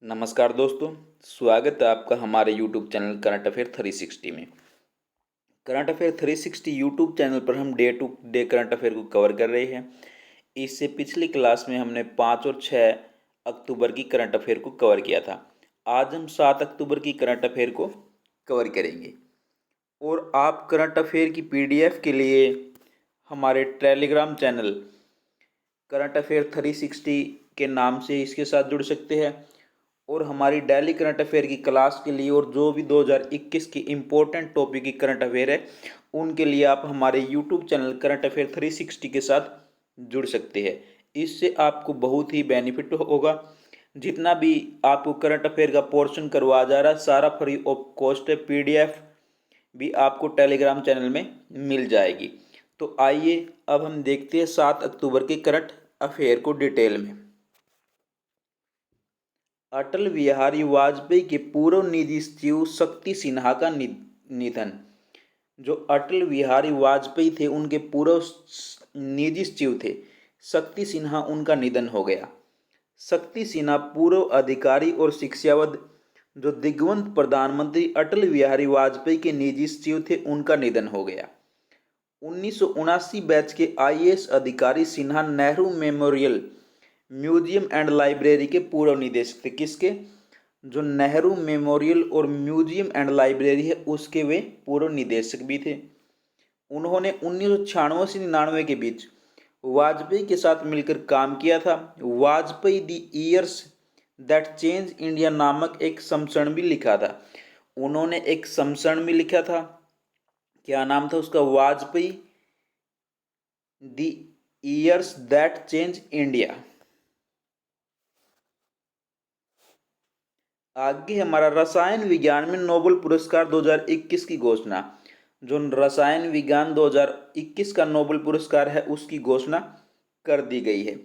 नमस्कार दोस्तों। स्वागत है आपका हमारे YouTube चैनल करंट अफेयर 360 में। करंट अफेयर 360 YouTube चैनल पर हम day to day current affair को कवर कर रहे हैं। इससे पिछली क्लास में हमने 5 और 6 अक्टूबर की करंट अफेयर को कवर किया था। आज हम 7 अक्टूबर की करंट अफेयर को कवर करेंगे। और आप करंट अफेयर की PDF के लिए हमारे टेलीग्राम चैनल करंट अफेयर 360 के नाम से इसके साथ जुड़ सकते हैं। और हमारी डेली करंट अफेयर की क्लास के लिए और जो भी 2021 की इम्पोर्टेंट टॉपिक की करंट अफेयर है उनके लिए आप हमारे यूट्यूब चैनल करंट अफेयर 360 के साथ जुड़ सकते हैं। इससे आपको बहुत ही बेनिफिट होगा। जितना भी आपको करंट अफेयर का पोर्शन करवाया जा रहा है सारा फ्री ऑफ कॉस्ट है। PDF भी आपको टेलीग्राम चैनल में मिल जाएगी। तो आइए अब हम देखते हैं 7 अक्टूबर के करंट अफेयर को डिटेल में। अटल बिहारी वाजपेयी के पूर्व निजी सचिव शक्ति सिन्हा का निधन। जो अटल बिहारी वाजपेयी थे उनके पूर्व निजी सचिव थे शक्ति सिन्हा, उनका निधन हो गया। शक्ति सिन्हा पूर्व अधिकारी और शिक्षाविद जो दिग्वंत प्रधानमंत्री अटल बिहारी वाजपेयी के निजी सचिव थे उनका निधन हो गया। 1979 बैच के IAS अधिकारी Sinha Nehru memorial museum and library के पूर्व निदेशक थे। किसके? जो नेहरू मेमोरियल और म्यूजियम एंड लाइब्रेरी है उसके वे पूर्व निदेशक भी थे। उन्होंने 1996 से 99 के बीच वाजपेयी के साथ मिलकर काम किया था। वाजपेयी दी ईयर्स दैट चेंज इंडिया नामक एक संस्मरण भी लिखा था। उन्होंने एक संस्मरण भी लिखा था। क्या नाम था उसका? वाजपेयी दी ईयर्स दैट चेंज इंडिया। आगे हमारा रसायन विज्ञान में नोबेल पुरस्कार 2021 की घोषणा। जो रसायन विज्ञान 2021 का नोबेल पुरस्कार है उसकी घोषणा कर दी गई है।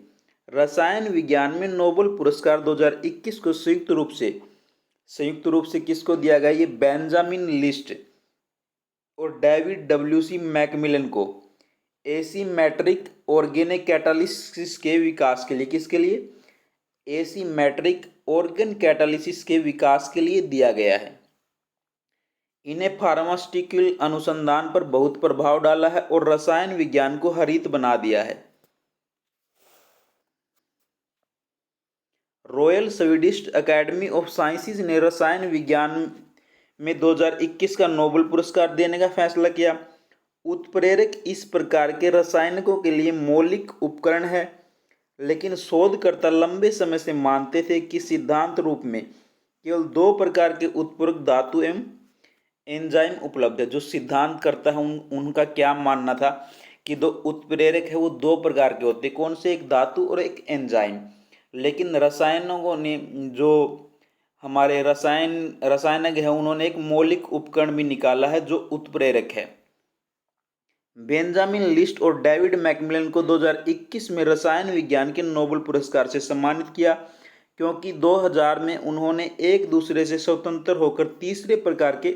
रसायन विज्ञान में नोबेल पुरस्कार 2021 को संयुक्त रूप से किसको दिया गया? ये बेंजामिन लिस्ट और डेविड WC मैकमिलन को एसीमेट्रिक ऑर्गेनिक कैटालिसिस के विकास के लिए, किसके लिए? एसीमेट्रिक ऑर्गन कैटालिसिस के विकास के लिए दिया गया है। इन्हें फार्मास्यूटिकल अनुसंधान पर बहुत प्रभाव डाला है और रसायन विज्ञान को हरित बना दिया है। Royal Swedish academy of sciences ने रसायन विज्ञान में 2021 का नोबेल पुरस्कार देने का फैसला किया। उत्प्रेरक इस प्रकार के रसायनों के लिए मौलिक उपकरण है, लेकिन शोधकर्ता लंबे समय से मानते थे कि सिद्धांत रूप में केवल 2 प्रकार के उत्प्रेरक धातु एवं एंजाइम उपलब्ध है। जो सिद्धांत करता है उनका क्या मानना था कि 2 उत्प्रेरक है वो 2 प्रकार के होते हैं। कौन से? एक धातु और एक एंजाइम। लेकिन रसायनों ने जो हमारे रसायनज्ञ है उन्होंने एक मौलिक उपकरण भी निकाला है जो उत्प्रेरक है। बेंजामिन लिस्ट और डेविड मैकमिलन को 2021 में रसायन विज्ञान के नोबेल पुरस्कार से सम्मानित किया, क्योंकि 2000 में उन्होंने एक दूसरे से स्वतंत्र होकर तीसरे प्रकार के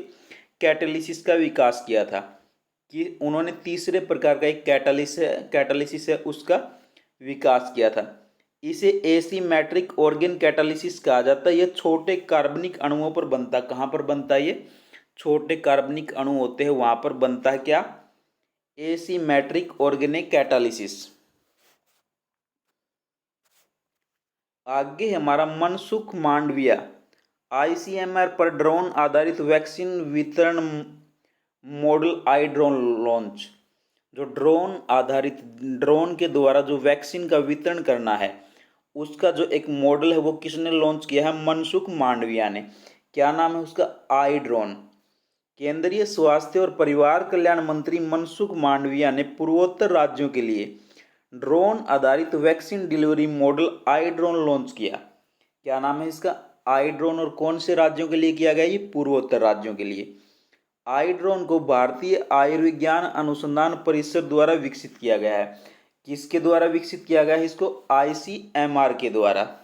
कैटालिसिस का विकास किया था। कि उन्होंने तीसरे प्रकार का एक कैटालिसिस है उसका विकास किया था। इसे एसीमेट्रिक ऑर्गन कैटालिसिस कहा जाता है। यह छोटे कार्बनिक अणुओं पर बनता है। कहाँ पर बनता है? ये छोटे कार्बनिक अणु होते हैं वहां पर बनता है। क्या? Asymmetric organic catalysis. आगे हमारा मनसुख मांडविया ICMR पर ड्रोन आधारित वैक्सीन वितरण मॉडल आई ड्रोन लॉन्च। जो ड्रोन के द्वारा जो वैक्सीन का वितरण करना है उसका जो एक मॉडल है वो किसने लॉन्च किया है? मनसुख मांडविया ने। क्या नाम है उसका? आई ड्रोन। केंद्रीय स्वास्थ्य और परिवार कल्याण मंत्री मनसुख मांडविया ने पूर्वोत्तर राज्यों के लिए ड्रोन आधारित vaccine delivery model I drone launch किया। क्या नाम है इसका? आई ड्रोन। और कौन से राज्यों के लिए किया गया? ये पूर्वोत्तर राज्यों के लिए। आई ड्रोन को भारतीय आयुर्विज्ञान अनुसंधान परिषद द्वारा विकसित किया गया है। किसके द्वारा विकसित किया गया है इसको? ICMR के द्वारा।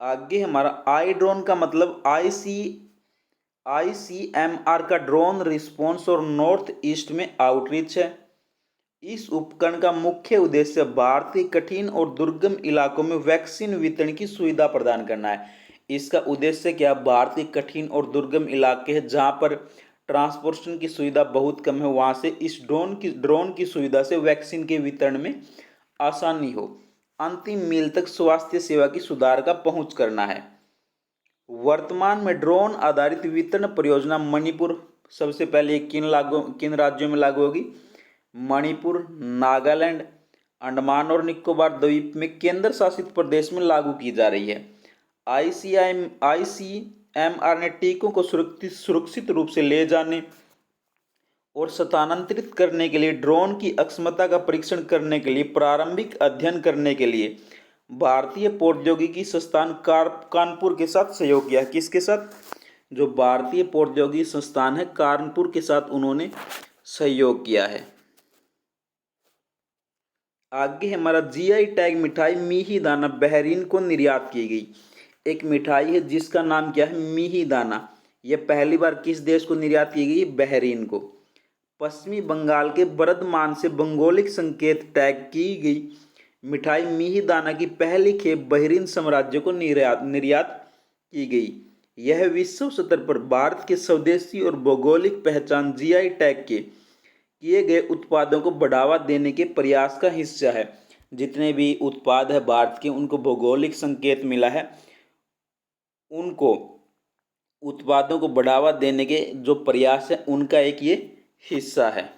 आगे हमारा आई ड्रोन का मतलब ICMR का ड्रोन रिस्पॉन्स और नॉर्थ ईस्ट में आउटरीच है। इस उपकरण का मुख्य उद्देश्य भारतीय कठिन और दुर्गम इलाकों में वैक्सीन वितरण की सुविधा प्रदान करना है। इसका उद्देश्य क्या, भारतीय कठिन और दुर्गम इलाके हैं जहां पर ट्रांसपोर्टेशन की सुविधा बहुत कम है, वहां से इस ड्रोन की सुविधा से वैक्सीन के वितरण में आसानी हो। अंतिम मील तक स्वास्थ्य सेवा की सुधार का पहुंच करना है। वर्तमान में ड्रोन आधारित वितरण परियोजना मणिपुर सबसे पहले किन राज्यों में लागू होगी? मणिपुर, नागालैंड, अंडमान और निकोबार द्वीप में केंद्र शासित प्रदेश में लागू की जा रही है। आईसीएमआर ने टीकों को सुरक्षित रूप से ले जाने और स्थानांतरित करने के लिए ड्रोन की अक्षमता का परीक्षण करने के लिए प्रारंभिक अध्ययन करने के लिए भारतीय प्रौद्योगिकी संस्थान कानपुर के साथ सहयोग किया। किसके साथ? जो भारतीय प्रौद्योगिकी संस्थान है कानपुर के साथ उन्होंने सहयोग किया है। आगे हमारा जीआई टैग मिठाई मिही दाना बहरीन को निर्यात की गई। एक मिठाई है जिसका नाम क्या है? मिही दाना। यह पहली बार किस देश को निर्यात की गई? बहरीन को। पश्चिमी बंगाल के बर्धमान से भौगोलिक संकेत टैग की गई मिठाई मिही दाना की पहली खेप बहरीन साम्राज्य को निर्यात की गई। यह विश्व स्तर पर भारत के स्वदेशी और भौगोलिक पहचान जीआई टैग के किए गए उत्पादों को बढ़ावा देने के प्रयास का हिस्सा है। जितने भी उत्पाद है भारत के उनको भौगोलिक संकेत मिला है, उनको उत्पादों को बढ़ावा देने के जो प्रयास है उनका एक ये हिस्सा है।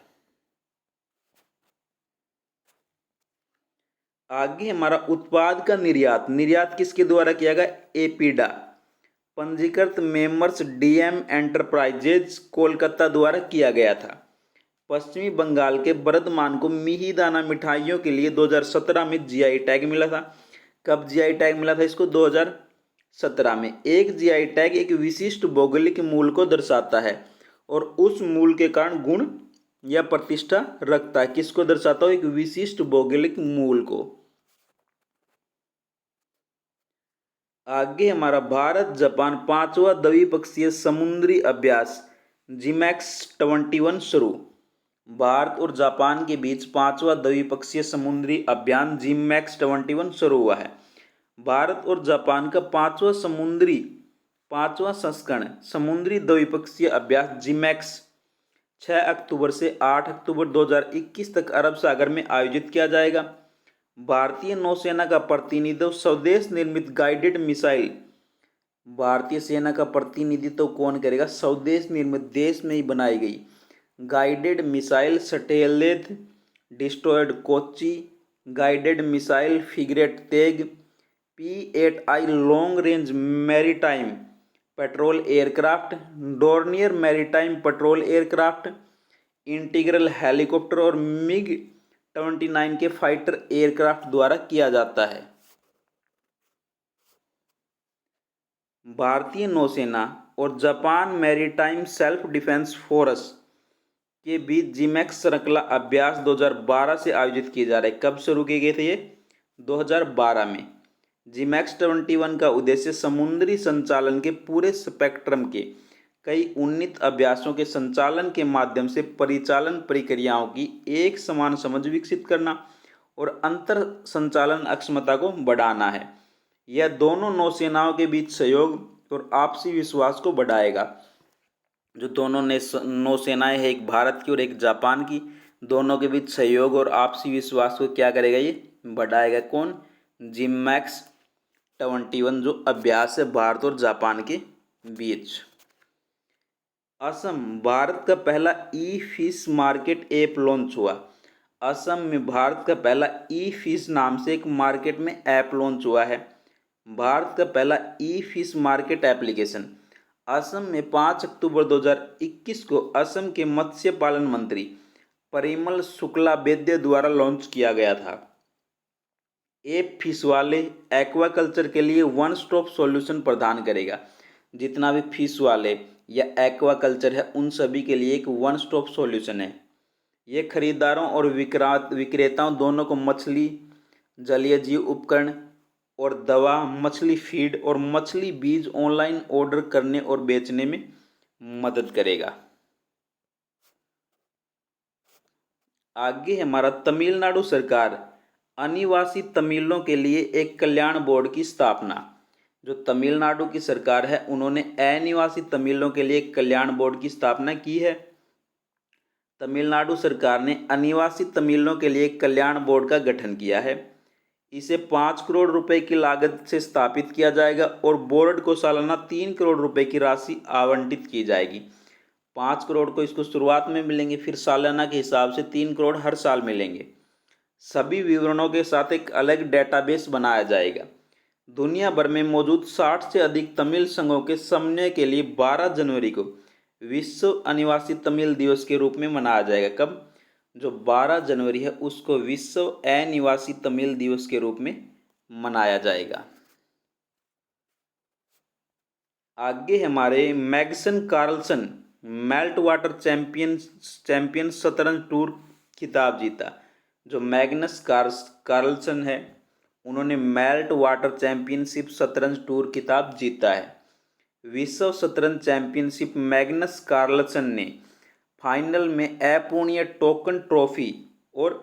आगे हमारा उत्पाद का निर्यात किसके द्वारा किया गया? एपीडा पंजीकृत मेमर्स डीएम एंटरप्राइजेज कोलकाता द्वारा किया गया था। पश्चिमी बंगाल के बर्धमान को मिही दाना मिठाइयों के लिए 2017 में जीआई टैग मिला था। कब जीआई टैग मिला था इसको? 2017 में। एक जीआई टैग एक विशिष्ट भौगोलिक मूल को दर्शाता है और उस मूल के कारण गुण या प्रतिष्ठा रखता है। किसको दर्शाता हो? एक विशिष्ट भौगोलिक मूल को। आगे हमारा भारत जापान 5वां द्विपक्षीय समुद्री अभ्यास GMAX-21 शुरू। भारत और जापान के बीच 5वां द्विपक्षीय समुद्री अभियान GMAX-21 शुरू हुआ है। भारत और जापान का पांचवा संस्करण समुद्री द्विपक्षीय अभ्यास GMAX 6 अक्टूबर से 8 अक्टूबर 2021 तक अरब सागर में आयोजित किया जाएगा। भारतीय नौसेना का प्रतिनिधित्व स्वदेश निर्मित गाइडेड मिसाइल। भारतीय सेना का प्रतिनिधित्व कौन करेगा? स्वदेश निर्मित, देश में ही बनाई गई guided missile stealth destroyed Kochi, guided missile frigate Tegh, P-8I long range maritime petrol aircraft, Dornier maritime petrol aircraft, integral helicopter और MiG-29 के फाइटर एयरक्राफ्ट द्वारा किया जाता है। भारतीय नौसेना और Japan maritime self defence force के बीच GMAX श्रृंखला अभ्यास 2012 से आयोजित किए जा रहे। कब शुरू किए गए थे ये? 2012 में। GMAX-21 का उद्देश्य समुद्री संचालन के पूरे स्पेक्ट्रम के कई उन्नत अभ्यासों के संचालन के माध्यम से परिचालन प्रक्रियाओं की एक समान समझ विकसित करना और अंतर संचालन अक्षमता को बढ़ाना है। यह दोनों नौसेनाओं के बीच सहयोग और आपसी विश्वास को बढ़ाएगा। जो दोनों नौसेनाएं हैं, एक भारत की और एक जापान की, दोनों के बीच सहयोग और आपसी विश्वास को क्या करेगा? ये बढ़ाएगा। कौन? GMAX-21 जो अभ्यास है भारत और जापान के बीच। असम, भारत का पहला ई फिश मार्केट ऐप लॉन्च हुआ। असम में भारत का पहला ई फिश नाम से एक मार्केट में ऐप लॉन्च हुआ है। भारत का पहला ई फिश मार्केट एप्लीकेशन असम में 5 अक्टूबर 2021 को असम के मत्स्य पालन मंत्री परिमल शुक्लाबैद्य द्वारा लॉन्च किया गया था। ऐप फिश वाले एक्वाकल्चर के लिए वन स्टॉप सॉल्यूशन प्रदान करेगा। जितना भी फिश वाले या एक्वाकल्चर है उन सभी के लिए एक वन स्टॉप सॉल्यूशन है। ये खरीदारों और विक्रेताओं दोनों को मछली, जलीय जीव उपकरण और दवा, मछली फीड और मछली बीज ऑनलाइन ऑर्डर करने और बेचने में मदद करेगा। आगे है हमारा तमिलनाडु सरकार अनिवासी तमिलों के लिए एक कल्याण बोर्ड की स्थापना। जो तमिलनाडु की सरकार है उन्होंने अनिवासी तमिलों के लिए एक कल्याण बोर्ड की स्थापना की है। तमिलनाडु सरकार ने अनिवासी तमिलों के लिए एक कल्याण बोर्ड का गठन किया है। इसे 5 करोड़ रुपए की लागत से स्थापित किया जाएगा और बोर्ड को सालाना 3 करोड़ रुपए की राशि आवंटित की जाएगी। 5 करोड़ को इसको शुरुआत में मिलेंगे, फिर सालाना के हिसाब से 3 करोड़ हर साल मिलेंगे। सभी विवरणों के साथ एक अलग डेटाबेस बनाया जाएगा। दुनिया भर में मौजूद 60 से अधिक तमिल संघों के समन्वय के लिए 12 जनवरी को विश्व अनिवासी तमिल दिवस के रूप में मनाया जाएगा। कब? जो 12 जनवरी है उसको विश्व अनिवासी तमिल दिवस के रूप में मनाया जाएगा। आगे हमारे मैग्सन कार्लसन मेल्ट वाटर चैंपियन शतरंज टूर खिताब जीता। जो मैग्नस कार्लसन है उन्होंने मेल्ट वाटर चैंपियनशिप शतरंज टूर खिताब जीता है। विश्व शतरंज चैंपियनशिप मैग्नस कार्लसन ने फाइनल में अपूर्णीय टोकन ट्रॉफी और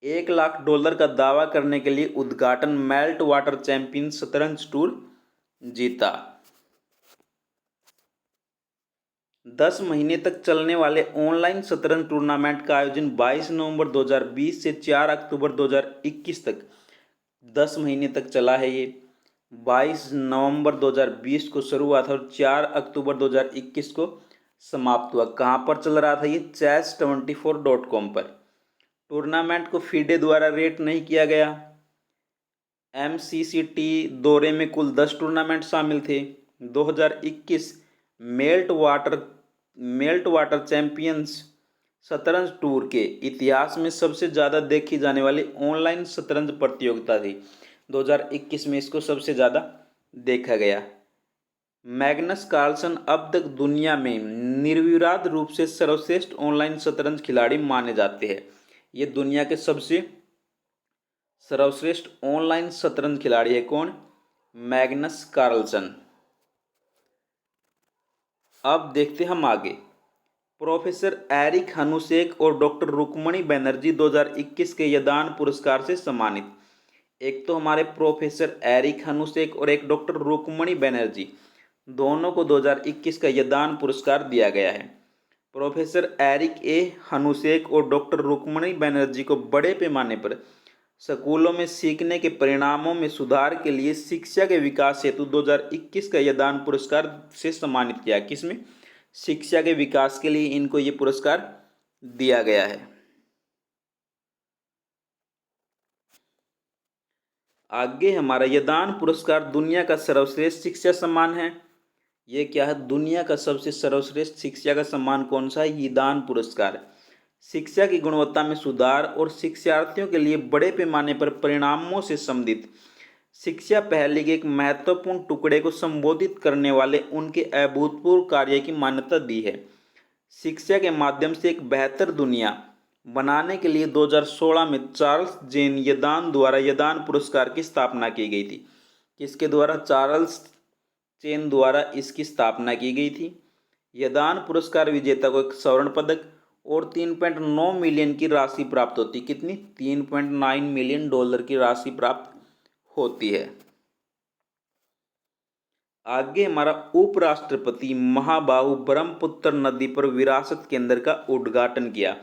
$1 लाख का दावा करने के लिए उद्घाटन मेल्ट वाटर चैंपियन शतरंज टूर जीता। 10 महीने तक चलने वाले ऑनलाइन शतरंज टूर्नामेंट का आयोजन 22 नवंबर 2020 से 4 अक्टूबर 2021 तक 10 महीने तक चला है। ये 22 नवंबर 2020 को शुरू हुआ था और 4 अक्टूबर 2021 को समाप्त हुआ। कहाँ पर चल रहा था ये? chess24.com पर। टूर्नामेंट को फीडे द्वारा रेट नहीं किया गया। MCCT दौरे में कुल 10 टूर्नामेंट शामिल थे। 2021 मेल्ट वाटर चैंपियंस शतरंज टूर के इतिहास में सबसे ज़्यादा देखी जाने वाली ऑनलाइन शतरंज प्रतियोगिता थी। 2021 में इसको सबसे ज़्यादा देखा गया। मैग्नस कार्लसन अब तक दुनिया में निर्विवाद रूप से सर्वश्रेष्ठ ऑनलाइन शतरंज खिलाड़ी माने जाते हैं। ये दुनिया के सबसे सर्वश्रेष्ठ ऑनलाइन शतरंज खिलाड़ी है कौन? Magnus Carlsen. अब देखते हम आगे। प्रोफेसर एरिक हनुसेक और डॉक्टर रुक्मणी बनर्जी 2021 के यदान पुरस्कार से सम्मानित। एक तो हमारे प्रोफेसर एरिक हनुसेक और एक डॉक्टर रुक्मणी बनर्जी, दोनों को 2021 का यदान पुरस्कार दिया गया है। प्रोफेसर एरिक हनुसेक और डॉक्टर रुक्मणी बनर्जी को बड़े पैमाने पर स्कूलों में सीखने के परिणामों में सुधार के लिए शिक्षा के विकास हेतु 2021 का यदान पुरस्कार से सम्मानित किया। किसमें? शिक्षा के विकास के लिए इनको ये पुरस्कार दिया गया है। आगे हमारा यदान पुरस्कार दुनिया का सर्वश्रेष्ठ शिक्षा सम्मान है। ये क्या है? दुनिया का सबसे सर्वश्रेष्ठ शिक्षा का सम्मान कौन सा है? यदान पुरस्कार। शिक्षा की गुणवत्ता में सुधार और शिक्षार्थियों के लिए बड़े पैमाने पर परिणामों से संबंधित शिक्षा पहले के एक महत्वपूर्ण टुकड़े को संबोधित करने वाले उनके अभूतपूर्व कार्य की मान्यता दी है। शिक्षा के माध्यम से एक बेहतर दुनिया बनाने के लिए 2016 में चार्ल्स जेन यदान द्वारा यदान पुरस्कार की स्थापना की गई थी। किसके द्वारा? चार्ल्स चेन द्वारा इसकी स्थापना की गई थी। यदान पुरस्कार विजेता को एक स्वर्ण पदक और 3.9 मिलियन की राशि प्राप्त होती। कितनी? $3.9 मिलियन की राशि प्राप्त होती है। आगे हमारा उपराष्ट्रपति महाबाहु ब्रह्मपुत्र नदी पर विरासत केंद्र का उद्घाटन किया।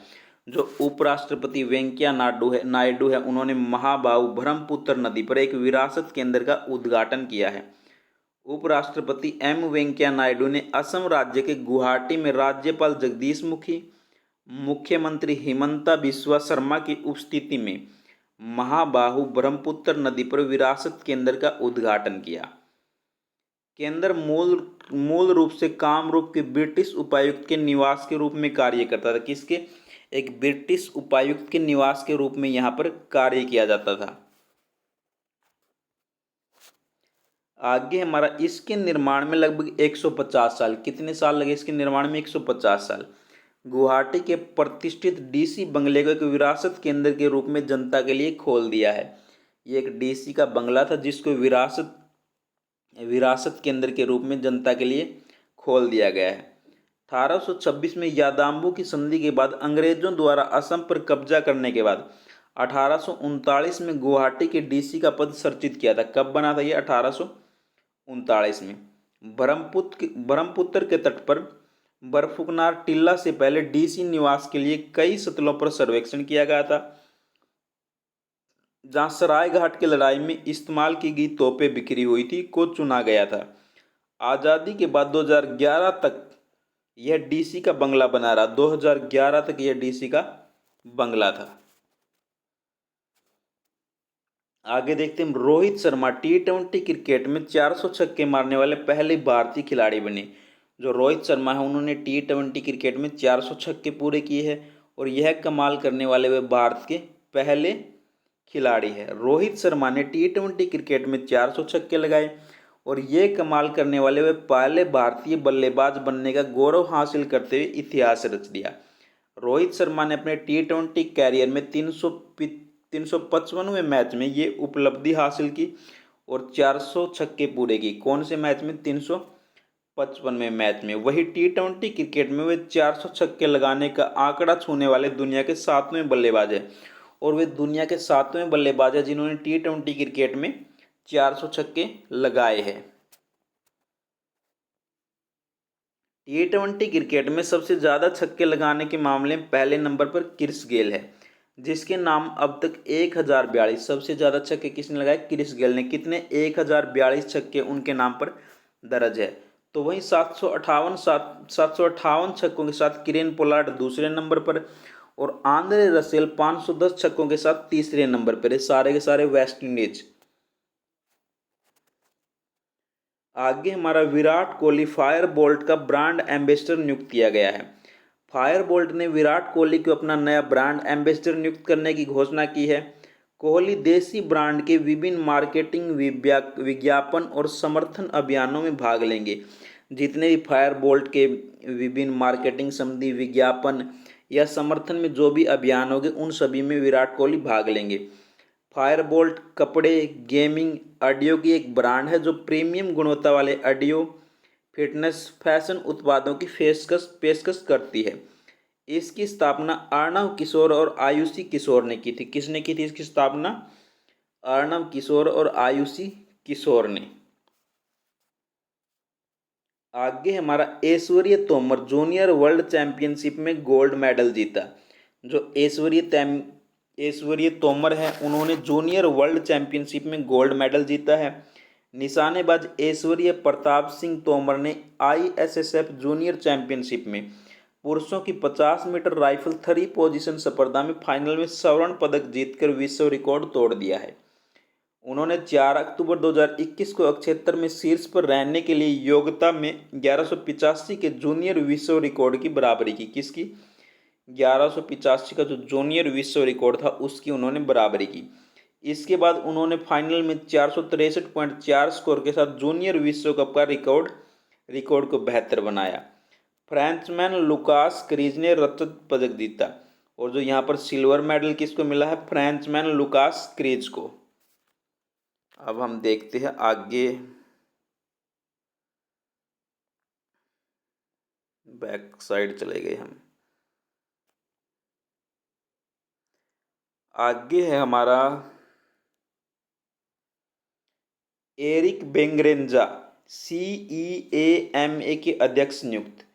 जो उपराष्ट्रपति वेंकैया नायडू है उन्होंने महाबाहु ब्रह्मपुत्र नदी पर एक विरासत केंद्र का उद्घाटन किया है। उपराष्ट्रपति वेंकैया नायडू ने असम राज्य के गुवाहाटी में राज्यपाल जगदीश मुखी, मुख्यमंत्री हिमंता बिस्वा शर्मा की उपस्थिति में महाबाहु ब्रह्मपुत्र नदी पर विरासत केंद्र का उद्घाटन किया। केंद्र मूल रूप से कामरूप के ब्रिटिश उपायुक्त के निवास के रूप में कार्य करता था। किसके? एक ब्रिटिश उपायुक्त के निवास के रूप में यहाँ पर कार्य किया जाता था। आगे हमारा इसके निर्माण में लगभग 150 साल। कितने साल लगे इसके निर्माण में? 150 साल। गुवाहाटी के प्रतिष्ठित डीसी बंगले को एक विरासत केंद्र के रूप में जनता के लिए खोल दिया है। ये एक डीसी का बंगला था जिसको विरासत केंद्र के रूप में जनता के लिए खोल दिया गया है। 1826 में यादाम्बू की संधि के बाद अंग्रेजों द्वारा असम पर कब्जा करने के बाद 1839 में गुवाहाटी के डीसी का पद सृजित किया था। कब बना था ये? 1839 में। ब्रह्मपुत्र के तट पर बरफुकनार टिल्ला से पहले डीसी निवास के लिए कई स्थलों पर सर्वेक्षण किया गया था, जहां सरायघाट की लड़ाई में इस्तेमाल की गई तोपें बिखरी हुई थी को चुना गया था। आज़ादी के बाद 2011 तक यह डीसी का बंगला बना रहा। 2011 तक यह डीसी का बंगला था। आगे देखते हैं, रोहित शर्मा T20 क्रिकेट में 400 छक्के मारने वाले पहले भारतीय खिलाड़ी बने। जो रोहित शर्मा है उन्होंने T20 क्रिकेट में 400 छक्के पूरे किए हैं और यह कमाल करने वाले वे भारत के पहले खिलाड़ी है। रोहित शर्मा ने T20 क्रिकेट में 400 छक्के लगाए और ये कमाल करने वाले वे पहले भारतीय बल्लेबाज बनने का गौरव हासिल करते हुए इतिहास रच दिया। रोहित शर्मा ने अपने T20 कैरियर में 355वें मैच में ये उपलब्धि हासिल की और 400 छक्के पूरे की। कौन से मैच में? 355वें मैच में। वही T20 क्रिकेट में वे 400 छक्के लगाने का आंकड़ा छूने वाले दुनिया के 7वें बल्लेबाज हैं और वे दुनिया के 7वें बल्लेबाज हैं जिन्होंने T20 क्रिकेट में 400 छक्के लगाए हैं। T20 क्रिकेट में सबसे ज़्यादा छक्के लगाने के मामले में पहले नंबर पर क्रिस गेल है, जिसके नाम अब तक 1042। सबसे ज़्यादा छक्के किसने लगाए? क्रिस गेल ने। कितने? 1042 छक्के उनके नाम पर दर्ज है। तो वहीं 758 छक्कों के साथ किरेन पोलार्ड दूसरे नंबर पर और आंद्रे रसेल 510 छक्कों के साथ तीसरे नंबर पर है। सारे के सारे वेस्ट इंडीज। आगे हमारा विराट कोहली फायर बोल्ट का ब्रांड एम्बेसडर नियुक्त किया गया है। फायर बोल्ट ने विराट कोहली को अपना नया ब्रांड एम्बेसडर नियुक्त करने की घोषणा की है। कोहली देसी ब्रांड के विभिन्न मार्केटिंग, विज्ञापन और समर्थन अभियानों में भाग लेंगे। जितने भी फायर बोल्ट के विभिन्न मार्केटिंग संबंधी विज्ञापन या समर्थन में जो भी अभियान होंगे उन सभी में विराट कोहली भाग लेंगे। फायरबोल्ट कपड़े, गेमिंग, ऑडियो की एक ब्रांड है जो प्रीमियम गुणवत्ता वाले ऑडियो, फिटनेस, फैशन उत्पादों की पेशकश करती है। इसकी स्थापना अर्णव किशोर और आयुषी किशोर ने की थी। किसने की थी इसकी स्थापना? अर्णव किशोर और आयुषी किशोर ने। आगे हमारा ऐश्वर्य तोमर जूनियर वर्ल्ड चैंपियनशिप में गोल्ड मेडल जीता। जो ऐश्वर्य तोमर है उन्होंने जूनियर वर्ल्ड चैंपियनशिप में गोल्ड मेडल जीता है। निशानेबाज ऐश्वर्य प्रताप सिंह तोमर ने ISSF जूनियर चैंपियनशिप में पुरुषों की 50 मीटर राइफल 3 पोजीशन स्पर्धा में फाइनल में स्वर्ण पदक जीतकर विश्व रिकॉर्ड तोड़ दिया है। उन्होंने 4 अक्टूबर 2021 को अक्षेत्र में शीर्ष पर रहने के लिए योग्यता में 1185 के जूनियर विश्व रिकॉर्ड की बराबरी की। किसकी? 1185 का जो जूनियर विश्व रिकॉर्ड था उसकी उन्होंने बराबरी की। इसके बाद उन्होंने फाइनल में 463.4 स्कोर के साथ जूनियर विश्व कप का रिकॉर्ड को बेहतर बनाया। फ्रेंचमैन लुकास क्रीज ने रजत पदक जीता और जो यहाँ पर सिल्वर मेडल किसको मिला है? फ्रेंचमैन लुकास क्रीज को। अब हम देखते हैं आगे, बैक साइड चले गए हम। आगे है हमारा एरिक बेंगरेंजा CEAMA के अध्यक्ष नियुक्त।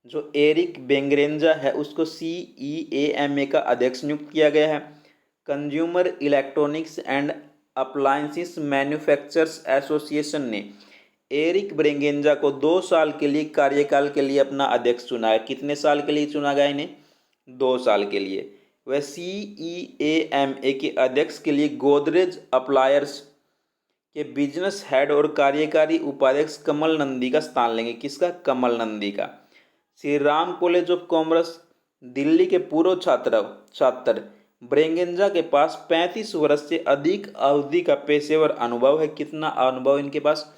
जो एरिक बेंगरेंजा है उसको CEAMA का अध्यक्ष नियुक्त किया गया है। Consumer electronics and appliances manufacturers association ने एरिक बेंगरेंजा को 2 साल के लिए कार्यकाल के लिए अपना अध्यक्ष चुना है। कितने साल के लिए चुना गया इन्हें? 2 साल के लिए। वह CEAMA के अध्यक्ष के लिए गोदरेज अप्लायर्स के बिजनेस हेड और कार्यकारी उपाध्यक्ष कमल नंदी का स्थान लेंगे। किसका? कमल नंदी का। Shri Ram college of commerce Delhi के पूर्व छात्र बेंगरेंजा के पास 35 वर्ष से अधिक अवधि का पेशेवर अनुभव है। कितना अनुभव इनके पास?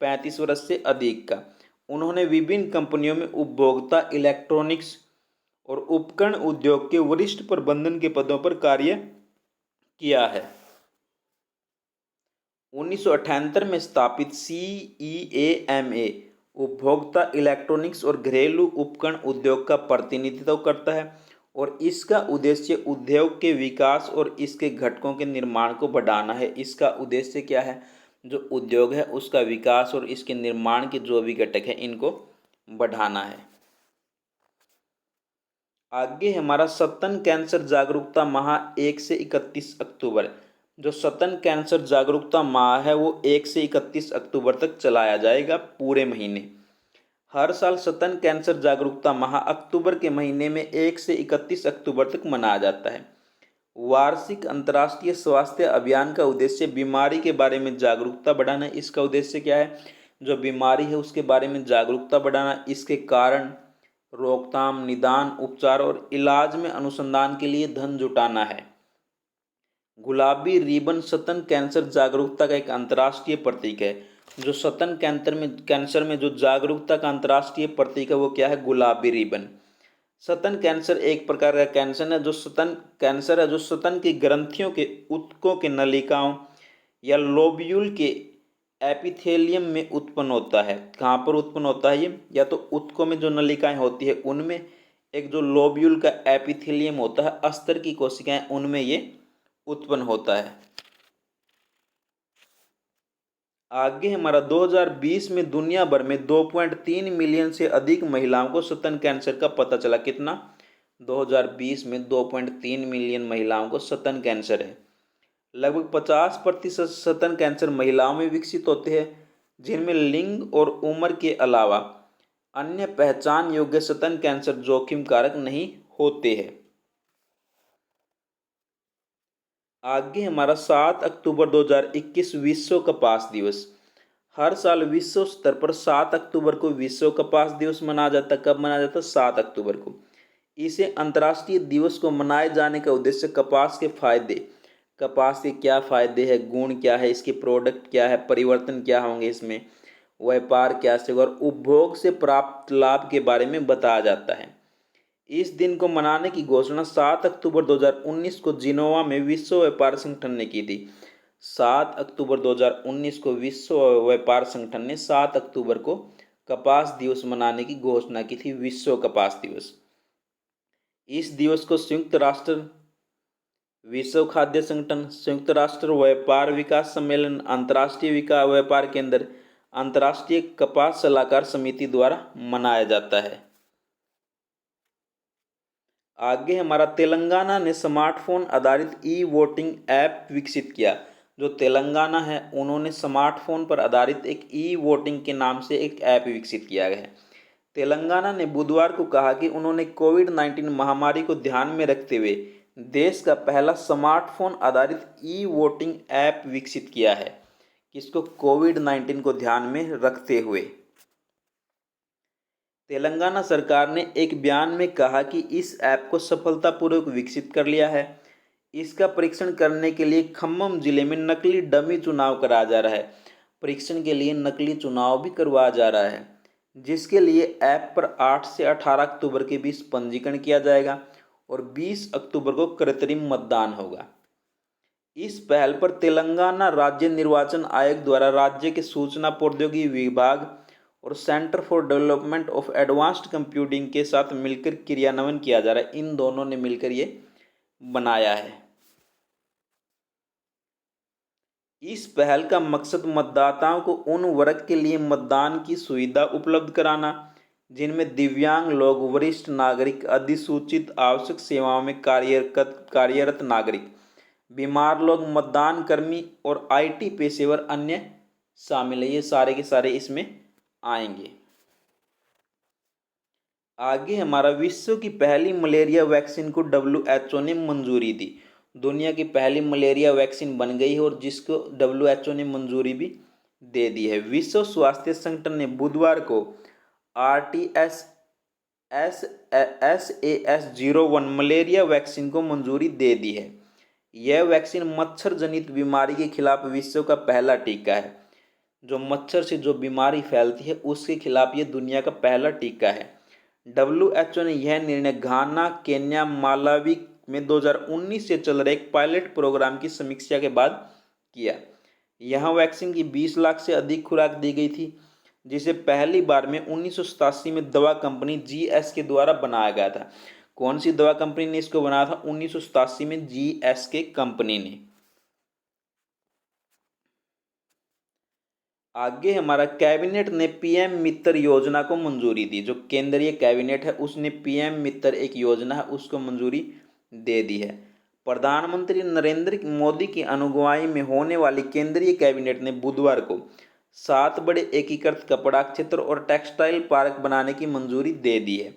35 वर्ष से अधिक का। उन्होंने विभिन्न कंपनियों में उपभोक्ता इलेक्ट्रॉनिक्स और उपकरण उद्योग के वरिष्ठ प्रबंधन के पदों पर कार्य किया है। 1978 में स्थापित CEAMA उपभोक्ता इलेक्ट्रॉनिक्स और घरेलू उपकरण उद्योग का प्रतिनिधित्व करता है और इसका उद्देश्य उद्योग के विकास और इसके घटकों के निर्माण को बढ़ाना है। इसका उद्देश्य क्या है? जो उद्योग है उसका विकास और इसके निर्माण के जो भी घटक हैं इनको बढ़ाना है। आगे हमारा स्तन कैंसर जागरूकता माह 1 से 31 अक्टूबर। जो स्तन कैंसर जागरूकता माह है वो 1 से 31 अक्टूबर तक चलाया जाएगा पूरे महीने। हर साल स्तन कैंसर जागरूकता माह अक्टूबर के महीने में 1 से 31 अक्टूबर तक मनाया जाता है। वार्षिक अंतर्राष्ट्रीय स्वास्थ्य अभियान का उद्देश्य बीमारी के बारे में जागरूकता बढ़ाना। इसका उद्देश्य क्या है? जो बीमारी है उसके बारे में जागरूकता बढ़ाना, इसके कारण, रोकथाम, निदान, उपचार और इलाज में अनुसंधान के लिए धन जुटाना है। गुलाबी रिबन स्तन कैंसर जागरूकता का एक अंतर्राष्ट्रीय प्रतीक है। जो स्तन कैंसर में जो जागरूकता का अंतर्राष्ट्रीय प्रतीक है वो क्या है? गुलाबी रिबन। स्तन कैंसर एक प्रकार का कैंसर है जो स्तन की ग्रंथियों के ऊतकों के नलिकाओं या लोब्यूल के एपिथेलियम में उत्पन्न होता है। कहाँ पर उत्पन्न होता है ये? या तो ऊतकों में जो नलिकाएं होती है उनमें, एक जो लोब्यूल का एपिथेलियम होता है, अस्तर की कोशिकाएं, उनमें ये उत्पन्न होता है। आगे हमारा 2020 में दुनिया भर में 2.3 मिलियन से अधिक महिलाओं को स्तन कैंसर का पता चला। कितना? 2020 में 2.3 मिलियन महिलाओं को स्तन कैंसर है। लगभग 50% स्तन कैंसर महिलाओं में विकसित होते हैं, जिनमें लिंग और उम्र के अलावा अन्य पहचान योग्य स्तन कैंसर जोखिम कारक नहीं होते हैं। आगे हमारा 7 अक्टूबर 2021 विश्व कपास दिवस। हर साल विश्व स्तर पर 7 अक्टूबर को विश्व कपास दिवस मनाया जाता है। कब मनाया जाता है? 7 अक्टूबर को। इसे अंतर्राष्ट्रीय दिवस को मनाए जाने का उद्देश्य कपास के फायदे, कपास के क्या फायदे हैं, गुण क्या है, इसके प्रोडक्ट क्या है, परिवर्तन क्या होंगे इसमें, व्यापार क्या से और उपभोग से प्राप्त लाभ के बारे में बताया जाता है। इस दिन को मनाने की घोषणा 7 अक्टूबर 2019 को जिनोवा में विश्व व्यापार संगठन ने की थी। 7 अक्टूबर 2019 को विश्व व्यापार संगठन ने 7 अक्टूबर को कपास दिवस मनाने की घोषणा की थी, विश्व कपास दिवस। इस दिवस को संयुक्त राष्ट्र, विश्व खाद्य संगठन, संयुक्त राष्ट्र व्यापार विकास सम्मेलन, अंतर्राष्ट्रीय व्यापार केंद्र, अंतर्राष्ट्रीय कपास सलाहकार समिति द्वारा मनाया जाता है। आगे हमारा तेलंगाना ने स्मार्टफोन आधारित ई वोटिंग ऐप विकसित किया। जो तेलंगाना है उन्होंने स्मार्टफोन पर आधारित एक ई वोटिंग के नाम से एक ऐप विकसित किया है। तेलंगाना ने बुधवार को कहा कि उन्होंने कोविड-19 महामारी को ध्यान में रखते हुए देश का पहला स्मार्टफोन आधारित ई वोटिंग ऐप विकसित किया है। किसको? कोविड-19 को ध्यान में रखते हुए। तेलंगाना सरकार ने एक बयान में कहा कि इस ऐप को सफलतापूर्वक विकसित कर लिया है। इसका परीक्षण करने के लिए खम्मम जिले में नकली डमी चुनाव कराया जा रहा है। परीक्षण के लिए नकली चुनाव भी करवाया जा रहा है, जिसके लिए ऐप पर 8 से 18 अक्टूबर के बीच पंजीकरण किया जाएगा और 20 अक्टूबर को कृत्रिम मतदान होगा। इस पहल पर तेलंगाना राज्य निर्वाचन आयोग द्वारा राज्य के सूचना प्रौद्योगिकी विभाग और centre for development of advanced computing के साथ मिलकर क्रियान्वयन किया जा रहा है। इन दोनों ने मिलकर ये बनाया है। इस पहल का मकसद मतदाताओं को उन वर्ग के लिए मतदान की सुविधा उपलब्ध कराना जिनमें दिव्यांग लोग, वरिष्ठ नागरिक, अधिसूचित आवश्यक सेवाओं में कार्यरत नागरिक, बीमार लोग, मतदान कर्मी और आईटी पेशेवर अन्य शामिल है। ये सारे के सारे इसमें आएंगे। आगे हमारा विश्व की पहली मलेरिया वैक्सीन को WHO ने मंजूरी दी। दुनिया की पहली मलेरिया वैक्सीन बन गई है और जिसको WHO ने मंजूरी भी दे दी है। विश्व स्वास्थ्य संगठन ने बुधवार को RTS-SAS01 मलेरिया वैक्सीन को मंजूरी दे दी है। यह वैक्सीन मच्छर जनित बीमारी के खिलाफ विश्व का पहला टीका है। जो मच्छर से जो बीमारी फैलती है उसके खिलाफ ये दुनिया का पहला टीका है। WHO ने यह निर्णय घाना, केन्या, मालावी में 2019 से चल रहे एक पायलट प्रोग्राम की समीक्षा के बाद किया। यहाँ वैक्सीन की 20 लाख से अधिक खुराक दी गई थी। जिसे पहली बार में 1987 में दवा कंपनी जीएस के द्वारा बनाया गया था। कौन सी दवा कंपनी ने इसको बनाया था? 1987 में जीएस के कंपनी ने। आगे हमारा कैबिनेट ने पीएम मित्र योजना को मंजूरी दी। जो केंद्रीय कैबिनेट है उसने पीएम मित्र एक योजना है उसको मंजूरी दे दी है। प्रधानमंत्री नरेंद्र मोदी की अगुवाई में होने वाली केंद्रीय कैबिनेट ने बुधवार को 7 बड़े एकीकृत कपड़ा क्षेत्र और टेक्सटाइल पार्क बनाने की मंजूरी दे दी है।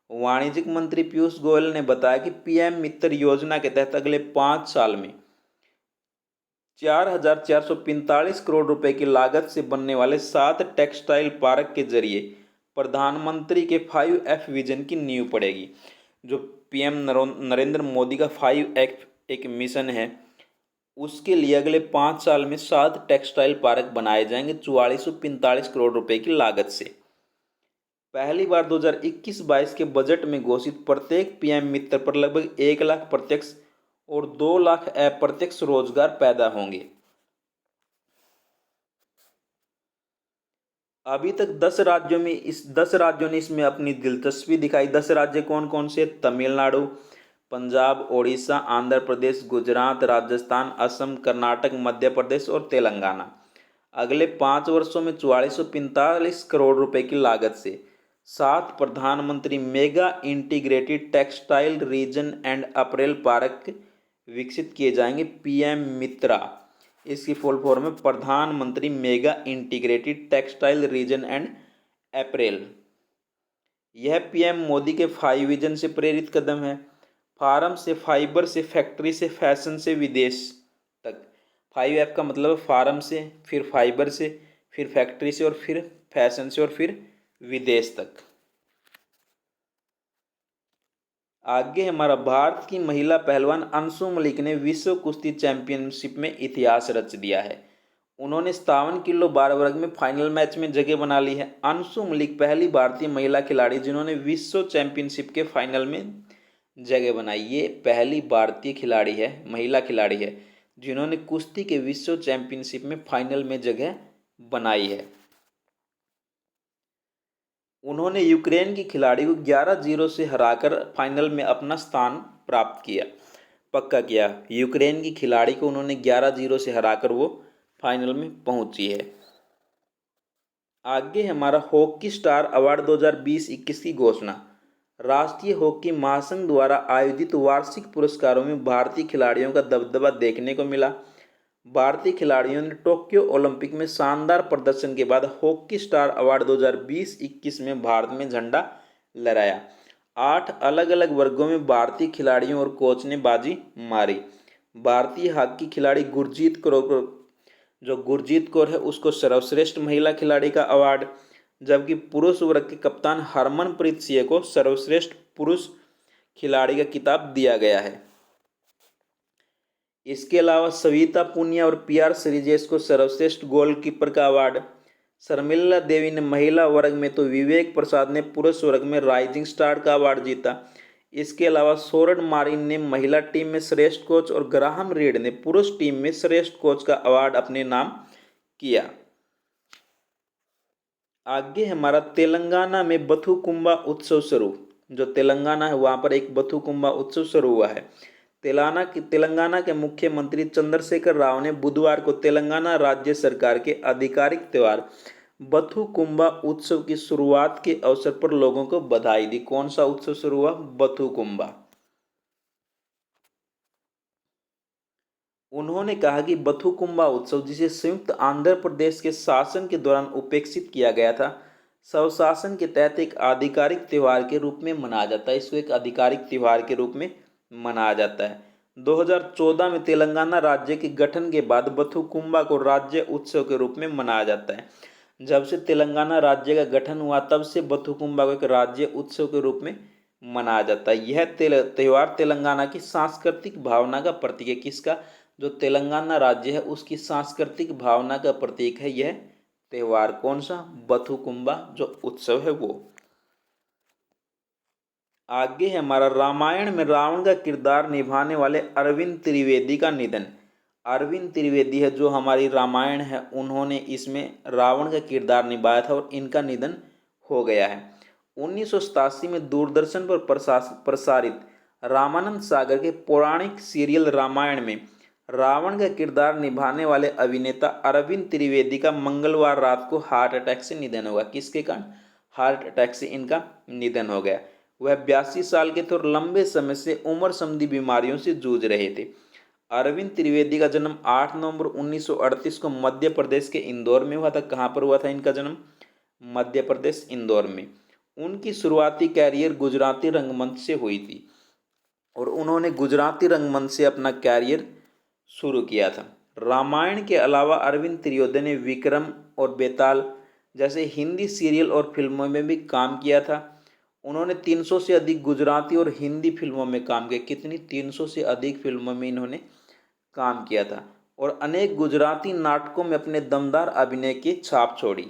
वाणिज्यिक मंत्री पीयूष गोयल ने बताया कि पीएम मित्र योजना के तहत अगले 5 साल में 4,445 करोड़ रुपए की लागत से बनने वाले 7 टेक्सटाइल पार्क के जरिए प्रधानमंत्री के 5F विजन की नींव पड़ेगी। जो पीएम नरेंद्र मोदी का 5F एक मिशन है उसके लिए अगले 5 साल में 7 टेक्सटाइल पार्क बनाए जाएंगे 4445 करोड़ रुपए की लागत से। पहली बार 2021-22 के बजट में घोषित प्रत्येक पीएम मित्र पर लगभग 1 लाख प्रत्यक्ष और 2 लाख अप्रत्यक्ष रोजगार पैदा होंगे। अभी तक 10 राज्यों ने इसमें अपनी दिलचस्पी दिखाई। 10 राज्य कौन कौन से? तमिलनाडु, पंजाब, ओडिशा, आंध्र प्रदेश, गुजरात, राजस्थान, असम, कर्नाटक, मध्य प्रदेश और तेलंगाना। अगले 5 वर्षों में 4445 करोड़ रुपए की लागत से 7 प्रधानमंत्री mega integrated textile reason and April park विकसित किए जाएंगे। पीएम मित्रा इसकी फुल फॉर्म है प्रधानमंत्री mega integrated textile reason and April. यह पीएम मोदी के 5 विजन से प्रेरित कदम है। फार्म से फाइबर से फैक्ट्री से फैशन से विदेश तक। 5F का मतलब फार्म से, फिर फाइबर से, फिर फैक्ट्री से और फिर फैशन से और फिर विदेश तक। आगे हमारा भारत की महिला पहलवान अंशु मलिक ने विश्व कुश्ती चैंपियनशिप में इतिहास रच दिया है। उन्होंने 57 किलो बार वर्ग में फाइनल मैच में जगह बना ली है। अंशु मलिक पहली भारतीय महिला खिलाड़ी जिन्होंने विश्व चैंपियनशिप के फाइनल में जगह बनाई। ये पहली भारतीय खिलाड़ी है, महिला खिलाड़ी है जिन्होंने कुश्ती के विश्व चैंपियनशिप में फाइनल में जगह बनाई है। उन्होंने यूक्रेन की खिलाड़ी को 11-0 से हराकर फाइनल में अपना स्थान पक्का किया। यूक्रेन की खिलाड़ी को उन्होंने 11-0 से हराकर वो फाइनल में पहुंची है। आगे हमारा हॉकी स्टार अवार्ड 2020-21 की घोषणा। राष्ट्रीय हॉकी महासंघ द्वारा आयोजित वार्षिक पुरस्कारों में भारतीय खिलाड़ियों का दबदबा देखने को मिला। भारतीय खिलाड़ियों ने टोक्यो ओलंपिक में शानदार प्रदर्शन के बाद हॉकी स्टार अवार्ड 2020-21 में भारत में झंडा लहराया। 8 अलग अलग वर्गों में भारतीय खिलाड़ियों और कोच ने बाजी मारी। भारतीय हॉकी खिलाड़ी गुरजीत कौर है उसको सर्वश्रेष्ठ महिला खिलाड़ी का अवार्ड, जबकि पुरुष वर्ग के कप्तान हरमनप्रीत सिंह को सर्वश्रेष्ठ पुरुष खिलाड़ी का खिताब दिया गया है। इसके अलावा सविता पुनिया और पीआर श्रीजेश को सर्वश्रेष्ठ गोलकीपर का अवार्ड। शर्मिला देवी ने महिला वर्ग में तो विवेक प्रसाद ने पुरुष वर्ग में राइजिंग स्टार का अवार्ड जीता। इसके अलावा सोरन मारिन ने महिला टीम में श्रेष्ठ कोच और ग्राहम रीड ने पुरुष टीम में श्रेष्ठ कोच का अवार्ड अपने नाम किया। आगे हमारा तेलंगाना में बथुकुंबा उत्सव शुरू। जो तेलंगाना है वहाँ पर एक बथुकुंबा उत्सव शुरू हुआ है। तेलंगाना के मुख्यमंत्री चंद्रशेखर राव ने बुधवार को तेलंगाना राज्य सरकार के आधिकारिक त्यौहार बथुकुंबा उत्सव की शुरुआत के अवसर पर लोगों को बधाई दी। कौन सा उत्सव शुरू हुआ? बथुकुंबा। उन्होंने कहा कि बथुकुंबा उत्सव, जिसे संयुक्त आंध्र प्रदेश के शासन के दौरान उपेक्षित किया गया था, स्वशासन के तहत एक आधिकारिक त्यौहार के रूप में मनाया जाता है। इसको एक आधिकारिक त्यौहार के रूप में मनाया जाता है। 2014 में तेलंगाना राज्य के गठन के बाद बथुकुंबा को राज्य उत्सव के रूप में मनाया जाता है। जब से तेलंगाना राज्य का गठन हुआ तब से बथुकुंबा को एक राज्य उत्सव के रूप में मनाया जाता है। यह त्यौहार तेलंगाना की सांस्कृतिक भावना का प्रतीक है। किसका? जो तेलंगाना राज्य है उसकी सांस्कृतिक भावना का प्रतीक है यह त्यौहार। कौन सा? बथुकुंबा जो उत्सव है वो। आगे है हमारा रामायण में रावण का किरदार निभाने वाले अरविंद त्रिवेदी का निधन। अरविंद त्रिवेदी है जो हमारी रामायण है, उन्होंने इसमें रावण का किरदार निभाया था और इनका निधन हो गया है। 1987 में दूरदर्शन पर प्रसारित रामानंद सागर के पौराणिक सीरियल रामायण में रावण का किरदार निभाने वाले अभिनेता अरविंद त्रिवेदी का मंगलवार रात को हार्ट अटैक से निधन होगा। किसके कारण? हार्ट अटैक से इनका निधन हो गया। वह 82 साल के थे और लंबे समय से उम्र संबंधी बीमारियों से जूझ रहे थे। अरविंद त्रिवेदी का जन्म 8 नवंबर 1938 को मध्य प्रदेश के इंदौर में हुआ था। कहाँ पर हुआ था इनका जन्म? मध्य प्रदेश, इंदौर में। उनकी शुरुआती कैरियर गुजराती रंगमंच से हुई थी और उन्होंने गुजराती रंगमंच से अपना कैरियर शुरू किया था। रामायण के अलावा अरविंद त्रिवेदी ने विक्रम और बेताल जैसे हिंदी सीरियल और फिल्मों में भी काम किया था। उन्होंने 300 से अधिक गुजराती और हिंदी फिल्मों में काम किया। कितनी? 300 से अधिक फिल्मों में इन्होंने काम किया था और अनेक गुजराती नाटकों में अपने दमदार अभिनय की छाप छोड़ी।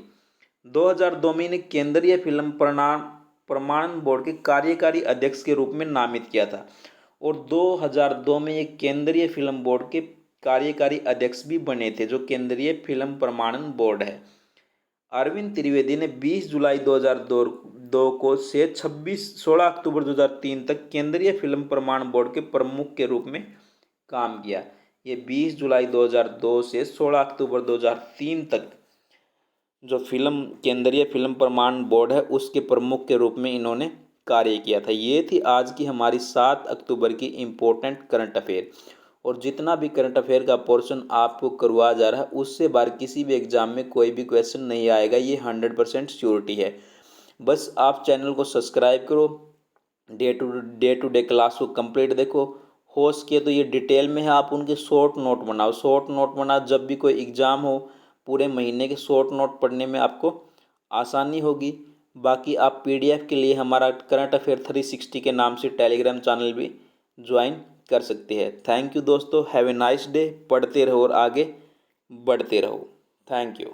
2002 में इन्हें केंद्रीय फिल्म प्रमाणन बोर्ड के कार्यकारी अध्यक्ष के रूप में नामित किया था और 2002 में ये केंद्रीय फिल्म बोर्ड के कार्यकारी अध्यक्ष भी बने थे, जो केंद्रीय फिल्म प्रमाणन बोर्ड है। अरविंद त्रिवेदी ने 20 जुलाई 2002 को से 16 अक्टूबर 2003 तक केंद्रीय फिल्म प्रमाण बोर्ड के प्रमुख के रूप में काम किया। ये 20 जुलाई 2002 से 16 अक्टूबर 2003 तक जो केंद्रीय फिल्म प्रमाण बोर्ड है उसके प्रमुख के रूप में इन्होंने कार्य किया था। ये थी आज की हमारी 7 अक्टूबर की इम्पोर्टेंट करंट अफेयर। और जितना भी करंट अफेयर का पोर्शन आपको करवा जा रहा है उससे बाहर किसी भी एग्जाम में कोई भी क्वेश्चन नहीं आएगा, ये 100% श्योरिटी है। बस आप चैनल को सब्सक्राइब करो, डे टू डे क्लास को कंप्लीट देखो। हो सके तो ये डिटेल में है, आप उनके शॉर्ट नोट बनाओ। जब भी कोई एग्ज़ाम हो पूरे महीने के शॉर्ट नोट पढ़ने में आपको आसानी होगी। बाकी आप PDF के लिए हमारा करंट अफेयर 360 के नाम से टेलीग्राम चैनल भी ज्वाइन कर सकते हैं। थैंक यू दोस्तों, हैव ए नाइस डे। पढ़ते रहो और आगे बढ़ते रहो। Thank you.